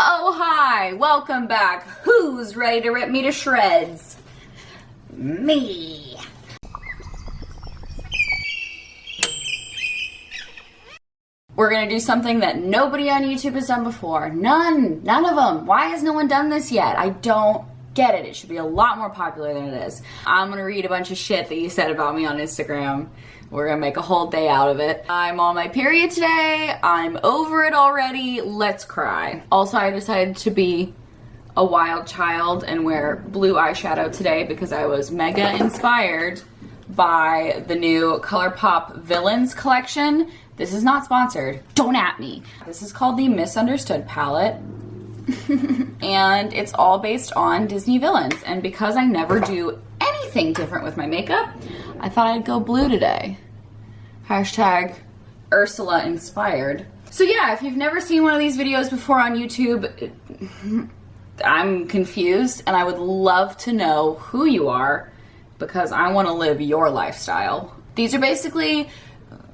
Oh, hi, welcome back. Who's ready to rip me to shreds? Me. We're gonna do something that nobody on YouTube has done before. None of them. Why has no one done this yet? I don't get it. It should be a lot more popular than it is. I'm gonna read a bunch of shit that you said about me on Instagram. We're gonna make a whole day out of it. I'm on my period today. I'm over it already. Let's cry. Also, I decided to be a wild child and wear blue eyeshadow today because I was mega inspired by the new ColourPop Villains collection. This is not sponsored. Don't at me. This is called the Misunderstood palette. And it's all based on Disney villains. And because I never do anything different with my makeup, I thought I'd go blue today. Hashtag Ursula inspired. So yeah, if you've never seen one of these videos before on YouTube, I'm confused and I would love to know who you are because I want to live your lifestyle. These are basically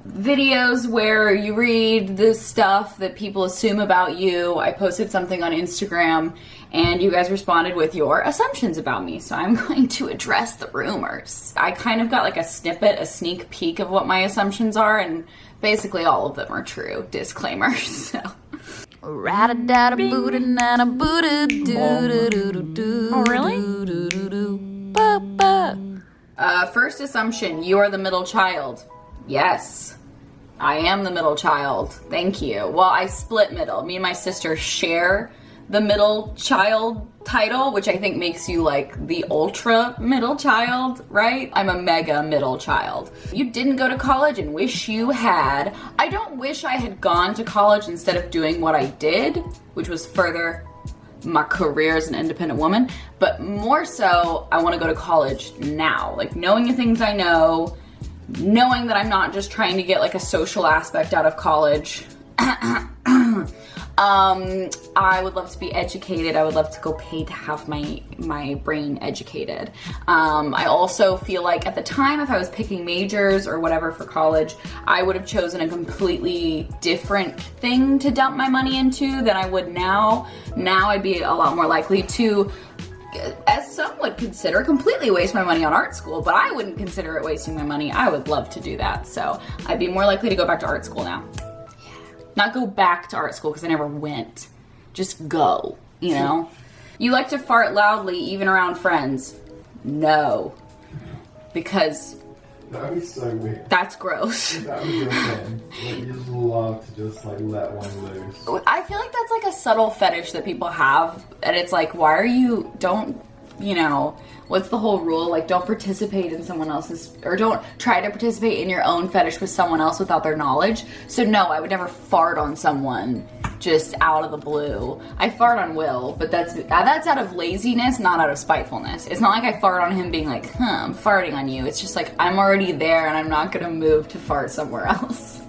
videos where you read the stuff that people assume about you. I posted something on Instagram and you guys responded with your assumptions about me, so I'm going to address the rumors. I kind of got like a snippet, a sneak peek of what my assumptions are, and basically all of them are true. Disclaimer. So. Oh, really? First assumption, you are the middle child. Yes, I am the middle child. Thank you. Well, I split middle. Me and my sister share the middle child title, which I think makes you like the ultra middle child, right? I'm a mega middle child. You didn't go to college and wish you had. I don't wish I had gone to college instead of doing what I did, which was further my career as an independent woman, but more so, I want to go to college now. Like knowing the things I know, knowing that I'm not just trying to get like a social aspect out of college. I would love to be educated. I would love to go pay to have my brain educated. I also feel like at the time, if I was picking majors or whatever for college, I would have chosen a completely different thing to dump my money into than I would now. Now I'd be a lot more likely to, as some would consider, completely waste my money on art school, but I wouldn't consider it wasting my money. I would love to do that. So I'd be more likely to go back to art school now. Not go back to art school because I never went. Just go, you know? You like to fart loudly even around friends. No. Because that would be so weird. That's gross. That would be your thing. Like, you just love to just like let one loose. I feel like that's like a subtle fetish that people have. And it's like, why are you, you know, what's the whole rule? Like, don't participate in someone else's, or don't try to participate in your own fetish with someone else without their knowledge. So no, I would never fart on someone just out of the blue. I fart on Will, but that's out of laziness, not out of spitefulness. It's not like I fart on him being like, I'm farting on you. It's just like, I'm already there and I'm not gonna move to fart somewhere else.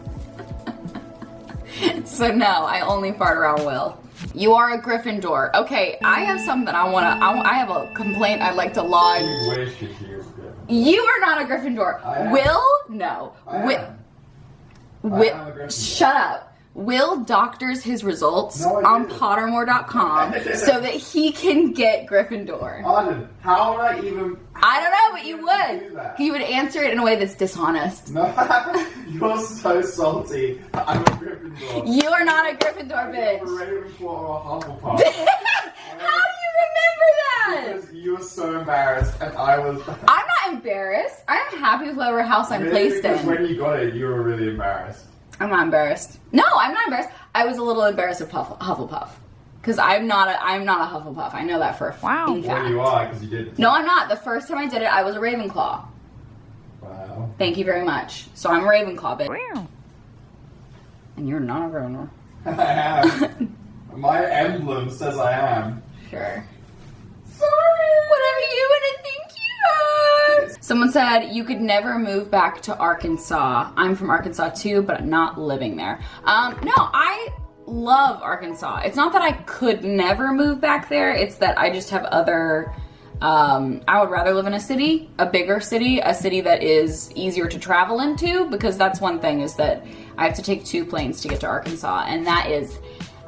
So no, I only fart around Will. You are a Gryffindor. Okay, I have something I have a complaint I'd like to lodge. You are not a Gryffindor. Will? No. Will, shut up. Will doctors his results on Pottermore.com so that he can get Gryffindor. Arden, how would I even... I don't know, but you would. You would answer it in a way that's dishonest. No, you're so salty. I'm a Gryffindor. You are not a Gryffindor, bitch. I'm a Ravenclaw or a Hufflepuff. How do you remember that? Because you were so embarrassed and I was... I'm not embarrassed. I'm happy with whatever house I'm placed because in. when you got it, you were really embarrassed. I'm not embarrassed. No, I'm not embarrassed. I was a little embarrassed of Hufflepuff. Because I'm not a Hufflepuff. I know that for a fact. Well, you are, because you did it. No, I'm not. The first time I did it, I was a Ravenclaw. Wow. Thank you very much. So I'm a Ravenclaw, bitch. Wow. And you're not a Ravenclaw. I am. My emblem says I am. Sure. Sorry. Whatever you want to think you are. Someone said you could never move back to Arkansas. I'm from Arkansas too, but I'm not living there. No, I love Arkansas. It's not that I could never move back there. It's that I just have other, I would rather live in a bigger city, a city that is easier to travel into, because that's one thing is that I have to take 2 planes to get to Arkansas, and that is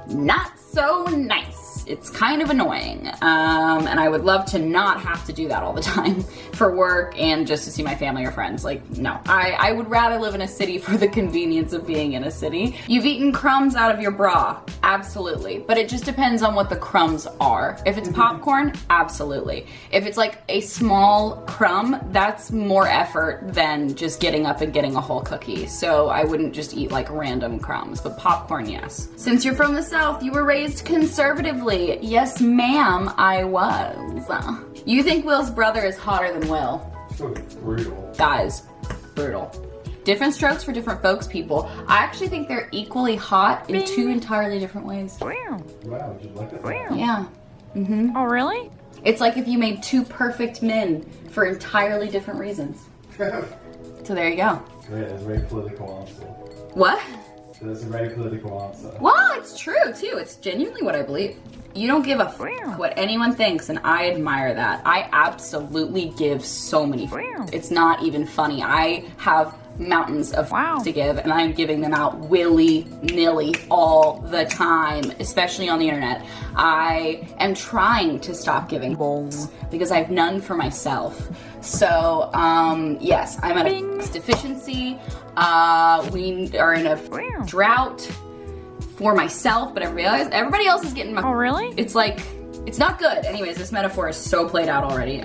not so so nice. It's kind of annoying. And I would love to not have to do that all the time for work and just to see my family or friends. Like, no. I would rather live in a city for the convenience of being in a city. You've eaten crumbs out of your bra. Absolutely. But it just depends on what the crumbs are. If it's popcorn, absolutely. If it's like a small crumb, that's more effort than just getting up and getting a whole cookie. So I wouldn't just eat like random crumbs, but popcorn, yes. Since you're from the South, you were raised conservatively. Yes, ma'am, I was. You think Will's brother is hotter than Will? So brutal. Guys, brutal. Different strokes for different folks, people. I actually think they're equally hot in two entirely different ways. Wow, did you like that? Yeah. Mm-hmm. Oh, really? It's like if you made two perfect men for entirely different reasons. So there you go. Yeah, it's a very political answer. What? That's a very political answer. Well, it's true too. It's genuinely what I believe. You don't give a f what anyone thinks, and I admire that. I absolutely give so many f. It's not even funny. I have mountains of f to give, and I'm giving them out willy-nilly all the time, especially on the internet. I am trying to stop giving f because I have none for myself. So, yes, I'm at a f deficiency. We are in a f drought for myself, but I realize everybody else is getting my. Oh, really? It's like, it's not good. Anyways, this metaphor is so played out already.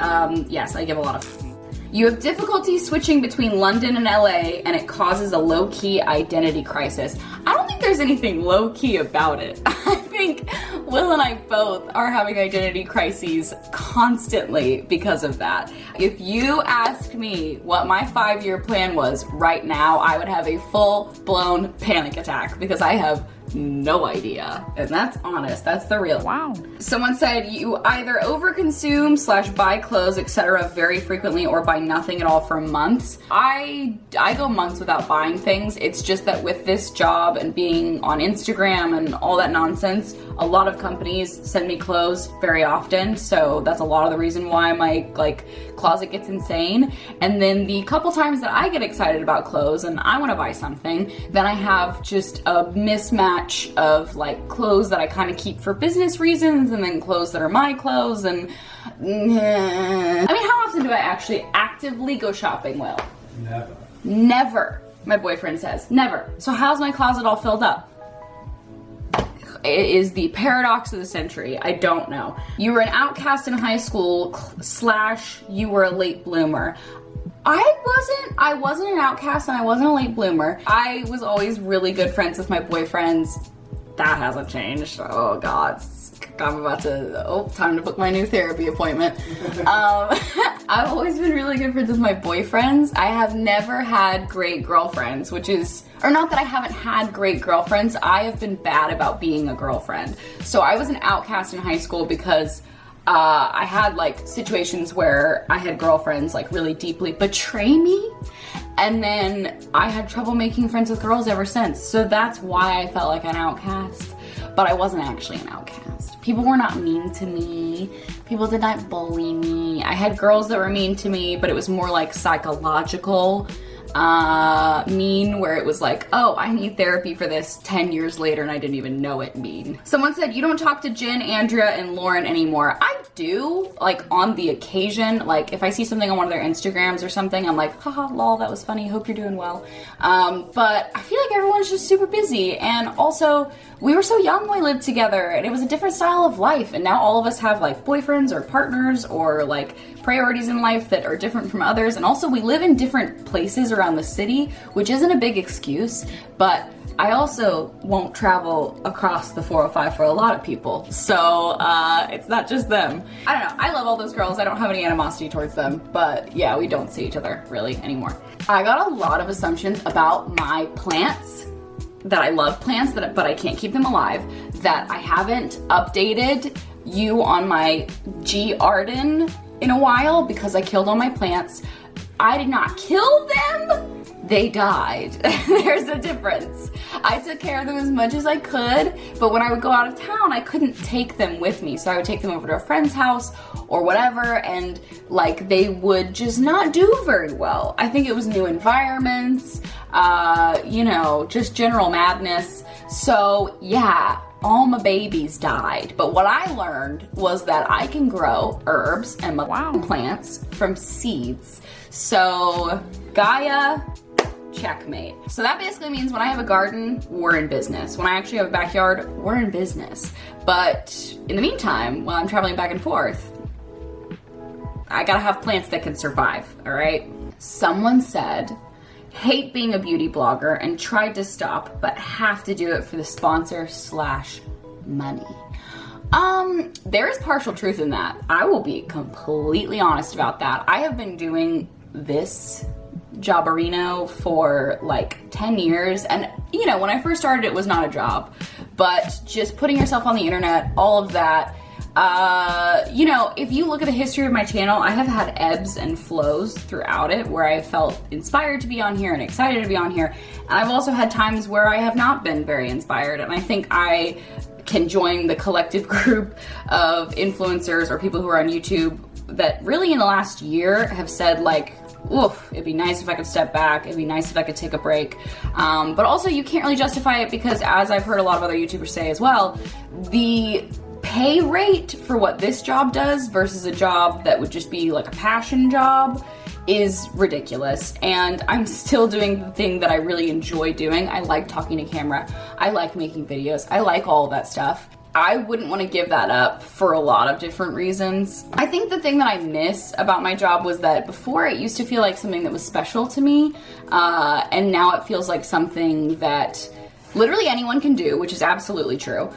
Yes, I give a lot of. You have difficulty switching between London and LA, and it causes a low-key identity crisis. I don't think there's anything low-key about it. I think Will and I both are having identity crises constantly because of that. If you asked me what my 5-year plan was right now, I would have a full-blown panic attack because I have no idea. And that's honest, that's the real. Wow. Someone said you either overconsume / buy clothes, etc. very frequently or buy nothing at all for months. I go months without buying things. It's just that with this job and being on Instagram and all that nonsense, a lot of companies send me clothes very often. So that's a lot of the reason why my closet gets insane. And then the couple times that I get excited about clothes and I want to buy something, then I have just a mismatch of clothes that I kind of keep for business reasons and then clothes that are my clothes. And I mean, how often do I actually actively go shopping, Will? Never. Never, my boyfriend says. Never. So how's my closet all filled up? It is the paradox of the century. I don't know. You were an outcast in high school / you were a late bloomer. I wasn't an outcast and I wasn't a late bloomer. I was always really good friends with my boyfriends. That hasn't changed. Oh God, I'm about to, time to book my new therapy appointment. I've always been really good friends with my boyfriends. I have never had great girlfriends, which is, or not that I haven't had great girlfriends, I have been bad about being a girlfriend. So I was an outcast in high school because I had situations where I had girlfriends really deeply betray me, and then I had trouble making friends with girls ever since. So that's why I felt like an outcast, but I wasn't actually an outcast. People were not mean to me. People did not bully me. I had girls that were mean to me, but it was more psychological mean, where it was oh, I need therapy for this 10 years later and I didn't even know it mean. Someone said you don't talk to Jen, Andrea, and Lauren anymore. I do, on the occasion. If I see something on one of their Instagrams or something, I'm haha, lol, that was funny, hope you're doing well. But I feel like everyone's just super busy, and also we were so young when we lived together and it was a different style of life, and now all of us have boyfriends or partners or priorities in life that are different from others, and also we live in different places around the city, which isn't a big excuse, but I also won't travel across the 405 for a lot of people, so it's not just them. I don't know, I love all those girls, I don't have any animosity towards them, but yeah, we don't see each other really anymore. I got a lot of assumptions about my plants, that I love plants, but I can't keep them alive, that I haven't updated you on my Arden in a while because I killed all my plants. I did not kill them, they died. There's a difference. I took care of them as much as I could, but when I would go out of town, I couldn't take them with me. So I would take them over to a friend's house or whatever, and they would just not do very well. I think it was new environments, just general madness. So yeah, all my babies died. But what I learned was that I can grow herbs and plants from seeds. So Gaia, checkmate. So that basically means when I have a garden, we're in business. When I actually have a backyard, we're in business. But in the meantime, while I'm traveling back and forth, I gotta have plants that can survive, all right? Someone said, hate being a beauty blogger and tried to stop, but have to do it for the sponsor / money. There is partial truth in that. I will be completely honest about that. I have been doing this jobberino for like 10 years. And you know, when I first started, it was not a job, but just putting yourself on the internet, all of that. You know, if you look at the history of my channel, I have had ebbs and flows throughout it where I felt inspired to be on here and excited to be on here. And I've also had times where I have not been very inspired. And I think I can join the collective group of influencers or people who are on YouTube that really in the last year have said like, oof, it'd be nice if I could step back. It'd be nice if I could take a break. But also you can't really justify it because, as I've heard a lot of other YouTubers say as well, the pay rate for what this job does versus a job that would just be like a passion job is ridiculous. And I'm still doing the thing that I really enjoy doing. I like talking to camera. I like making videos. I like all of that stuff. I wouldn't want to give that up for a lot of different reasons. I think the thing that I miss about my job was that before it used to feel like something that was special to me, and now it feels like something that literally anyone can do, which is absolutely true.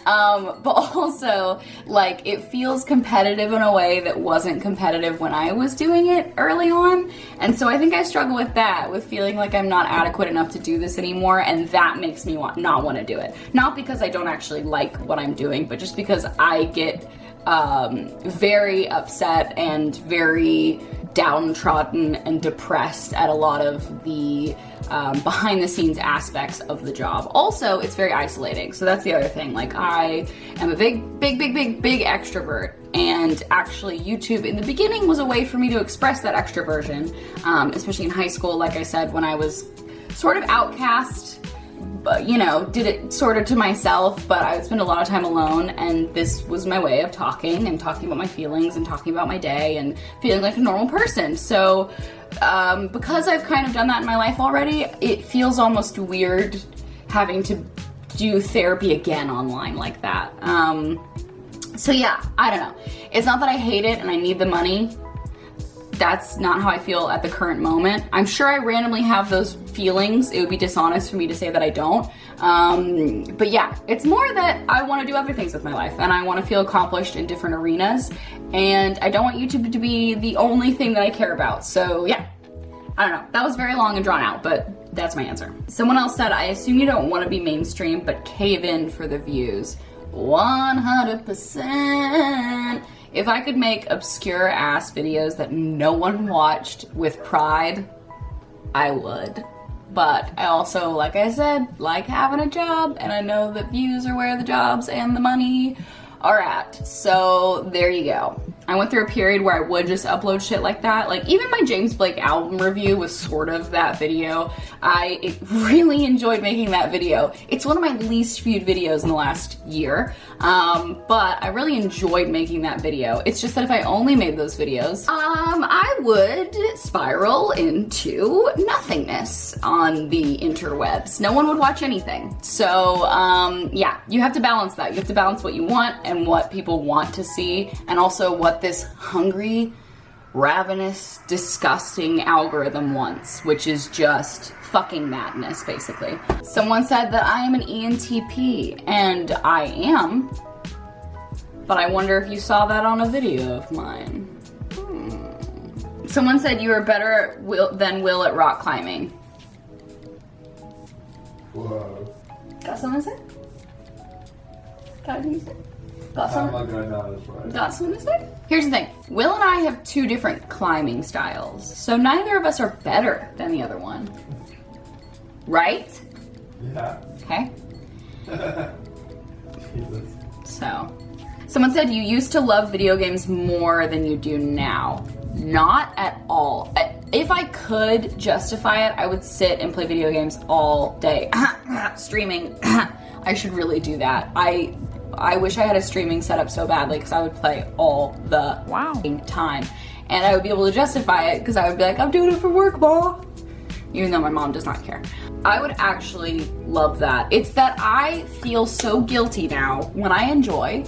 But also, like, it feels competitive in a way that wasn't competitive when I was doing it early on. And so I think I struggle with that, with feeling like I'm not adequate enough to do this anymore, and that makes me not want to do it. Not because I don't actually like what I'm doing, but just because I get very upset and very downtrodden and depressed at a lot of the behind the scenes aspects of the job. Also, it's very isolating. So that's the other thing. Like, I am a big extrovert, and actually YouTube in the beginning was a way for me to express that extroversion, especially in high school, like I said, when I was sort of outcast. But, you know, did it sort of to myself, but I would spend a lot of time alone, and this was my way of talking about my feelings and talking about my day and feeling like a normal person. So because I've kind of done that in my life already, it feels almost weird having to do therapy again online like that. So yeah, I don't know. It's not that I hate it and I need the money. That's not how I feel at the current moment. I'm sure I randomly have those feelings. It would be dishonest for me to say that I don't. But yeah, it's more that I want to do other things with my life, and I want to feel accomplished in different arenas, and I don't want YouTube to be the only thing that I care about. So yeah, I don't know. That was very long and drawn out, but that's my answer. Someone else said, I assume you don't want to be mainstream, but cave in for the views. 100%. If I could make obscure ass videos that no one watched with pride, I would. But I also, like I said, like having a job, and I know that views are where the jobs and the money are at. So there you go. I went through a period where I would just upload shit like that. Like, even my James Blake album review was sort of that video. I really enjoyed making that video. It's one of my least viewed videos in the last year, but I really enjoyed making that video. It's just that if I only made those videos, I would spiral into nothingness on the interwebs. No one would watch anything. So yeah, you have to balance that. You have to balance what you want and what people want to see, and also what this hungry, ravenous, disgusting algorithm wants, which is just fucking madness, basically. Someone said that I am an ENTP, and I am, but I wonder if you saw that on a video of mine. Someone said you are better than Will at rock climbing. Whoa. Got something to say? Got anything to say? Got something to say? Here's the thing. Will and I have two different climbing styles, so neither of us are better than the other one. Right? Yeah. Okay. Jesus. So, someone said you used to love video games more than you do now. Not at all. If I could justify it, I would sit and play video games all day. Streaming I should really do that. I wish I had a streaming setup so badly because I would play all the time. And I would be able to justify it because I would be like, I'm doing it for work, Ma. Even though my mom does not care. I would actually love that. It's that I feel so guilty now when I enjoy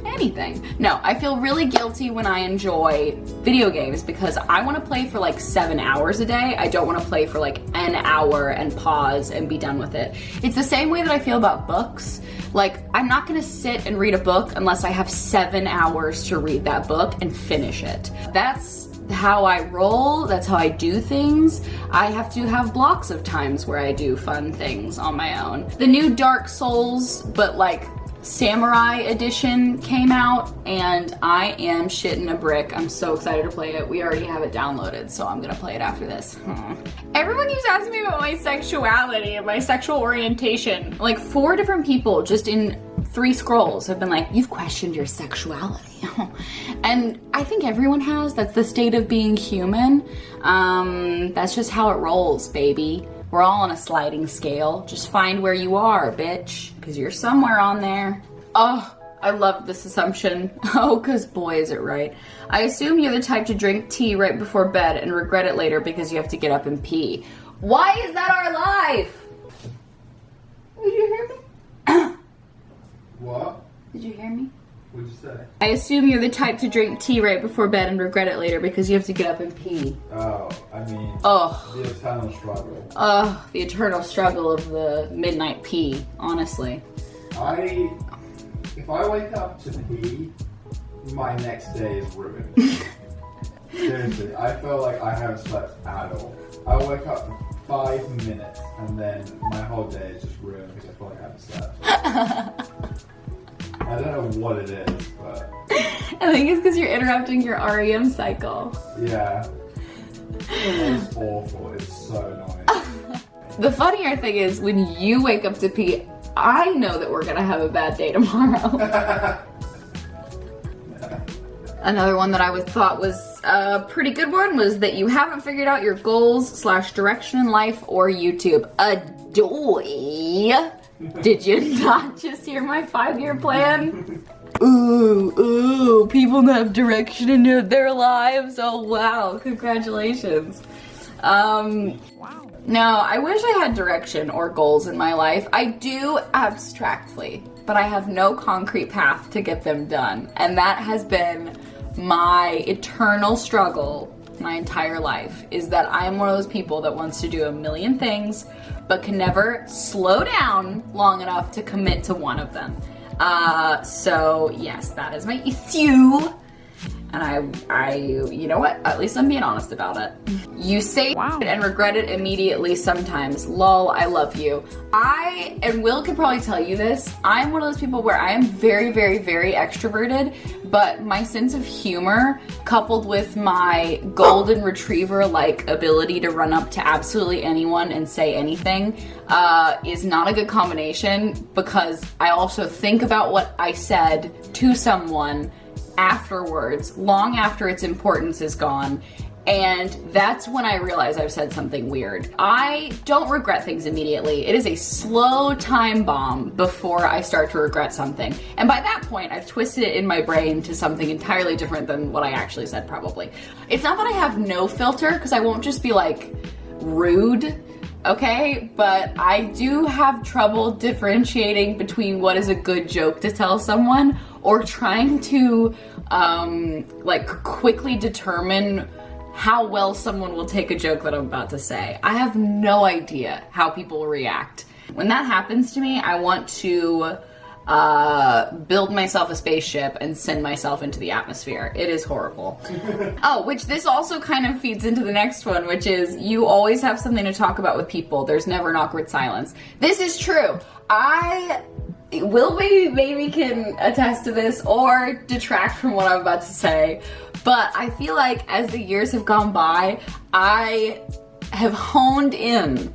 anything. No, I feel really guilty when I enjoy video games because I want to play for like 7 hours a day. I don't want to play for like an hour and pause and be done with it. It's the same way that I feel about books. Like, I'm not gonna sit and read a book unless I have 7 hours to read that book and finish it. That's how I roll, that's how I do things. I have to have blocks of times where I do fun things on my own. The new Dark Souls, but like Samurai edition came out and I am shitting a brick. I'm so excited to play it. We already have it downloaded, so I'm gonna play it after this. Everyone keeps asking me about my sexuality and my sexual orientation. Like 4 different people just in 3 scrolls have been like, you've questioned your sexuality. And I think everyone has. That's the state of being human. That's just how it rolls, baby. We're all on a sliding scale. Just find where you are, bitch, because you're somewhere on there. Oh, I love this assumption. Oh, because boy, is it right. I assume you're the type to drink tea right before bed and regret it later because you have to get up and pee. Why is that our life? Did you hear me? What? Did you hear me? What'd you say? I assume you're the type to drink tea right before bed and regret it later because you have to get up and pee. Oh, I mean, the eternal struggle. The eternal struggle of the midnight pee, honestly. If I wake up to pee, my next day is ruined. Seriously, I feel like I haven't slept at all. I wake up for 5 minutes and then my whole day is just ruined because I feel like I haven't slept. I don't know what it is, but... I think it's because you're interrupting your REM cycle. Yeah. It's awful. It's so annoying. The funnier thing is, when you wake up to pee, I know that we're gonna have a bad day tomorrow. Another one that I thought was a pretty good one was that you haven't figured out your goals / direction in life or YouTube. Adoy! Did you not just hear my 5-year plan? Ooh, people that have direction in their lives. Oh wow, congratulations. Wow. No, I wish I had direction or goals in my life. I do abstractly, but I have no concrete path to get them done. And that has been my eternal struggle my entire life, is that I'm one of those people that wants to do a million things but can never slow down long enough to commit to one of them. So yes, that is my issue. And I, you know what? At least I'm being honest about it. You say it and regret it immediately sometimes. Lol, I love you. And Will could probably tell you this, I'm one of those people where I am very, very, very extroverted, but my sense of humor, coupled with my golden retriever-like ability to run up to absolutely anyone and say anything, is not a good combination, because I also think about what I said to someone afterwards, long after its importance is gone, and that's when I realize I've said something weird. I don't regret things immediately. It is a slow time bomb before I start to regret something. And by that point, I've twisted it in my brain to something entirely different than what I actually said, probably. It's not that I have no filter, because I won't just be like rude, okay? But I do have trouble differentiating between what is a good joke to tell someone or trying to like quickly determine how well someone will take a joke that I'm about to say. I have no idea how people will react. When that happens to me, I want to build myself a spaceship and send myself into the atmosphere. It is horrible. Oh, which this also kind of feeds into the next one, which is you always have something to talk about with people. There's never an awkward silence. This is true. Will maybe can attest to this or detract from what I'm about to say, but I feel like as the years have gone by, I have honed in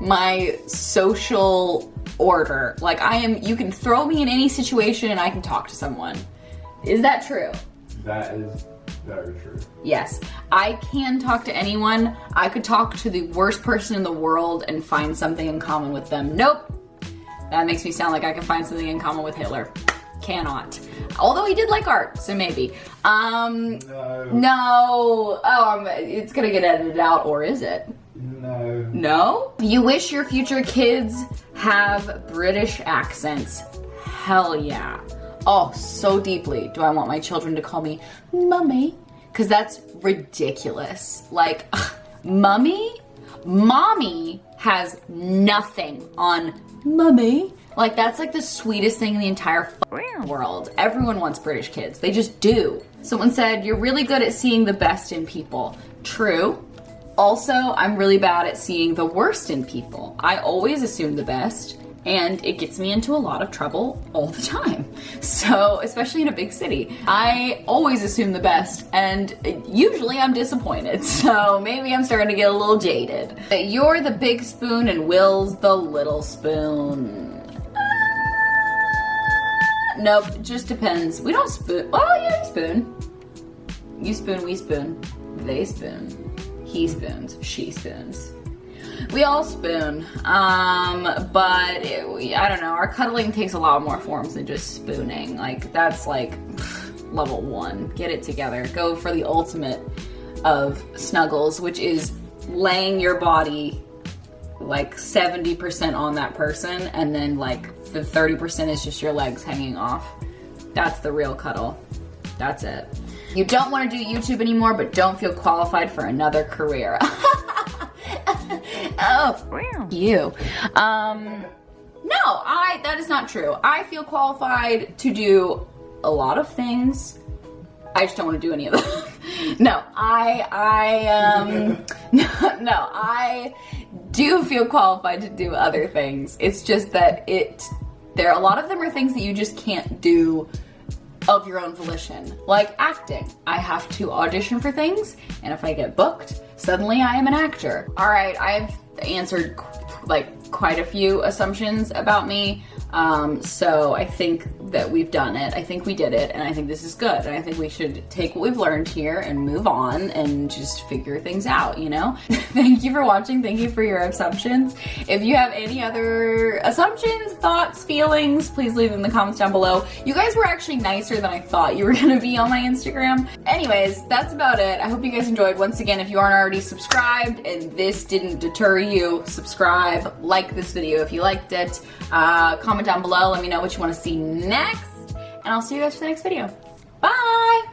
my social order. Like you can throw me in any situation and I can talk to someone. Is that true? That is very true. Yes, I can talk to anyone. I could talk to the worst person in the world and find something in common with them. Nope. That makes me sound like I can find something in common with Hitler. Cannot. Although he did like art, so maybe. No. Oh, it's gonna get edited out, or is it? No. No? You wish your future kids have British accents. Hell yeah. Oh, so deeply do I want my children to call me Mummy. Because that's ridiculous. Like, Mummy? Mommy has nothing on Mummy. Like, that's like the sweetest thing in the entire world. Everyone wants British kids. They just do. Someone said, you're really good at seeing the best in people. True. Also, I'm really bad at seeing the worst in people. I always assume the best, and it gets me into a lot of trouble all the time. So, especially in a big city, I always assume the best, and usually I'm disappointed. So maybe I'm starting to get a little jaded. You're the big spoon and Will's the little spoon. Nope, it just depends. We don't spoon. Oh yeah, we spoon. You spoon, we spoon. They spoon. He spoons, she spoons. We all spoon, but I don't know, our cuddling takes a lot more forms than just spooning. Like, that's like level 1. Get it together. Go for the ultimate of snuggles, which is laying your body like 70% on that person, and then like the 30% is just your legs hanging off. That's the real cuddle. That's it. You don't want to do YouTube anymore, but don't feel qualified for another career. Oh, you. No, that is not true. I feel qualified to do a lot of things. I just don't want to do any of them. No, I do feel qualified to do other things. It's just that a lot of them are things that you just can't do of your own volition. Like acting. I have to audition for things, and if I get booked, suddenly I am an actor. All right, I've answered like quite a few assumptions about me. So I think that we've done it. I think we did it, and I think this is good. And I think we should take what we've learned here and move on and just figure things out, you know? Thank you for watching. Thank you for your assumptions. If you have any other assumptions, thoughts, feelings, please leave them in the comments down below. You guys were actually nicer than I thought you were gonna be on my Instagram. Anyways, that's about it. I hope you guys enjoyed. Once again, if you aren't already subscribed and this didn't deter you, subscribe, like this video if you liked it, comment down below, let me know what you want to see next, and I'll see you guys for the next video. Bye!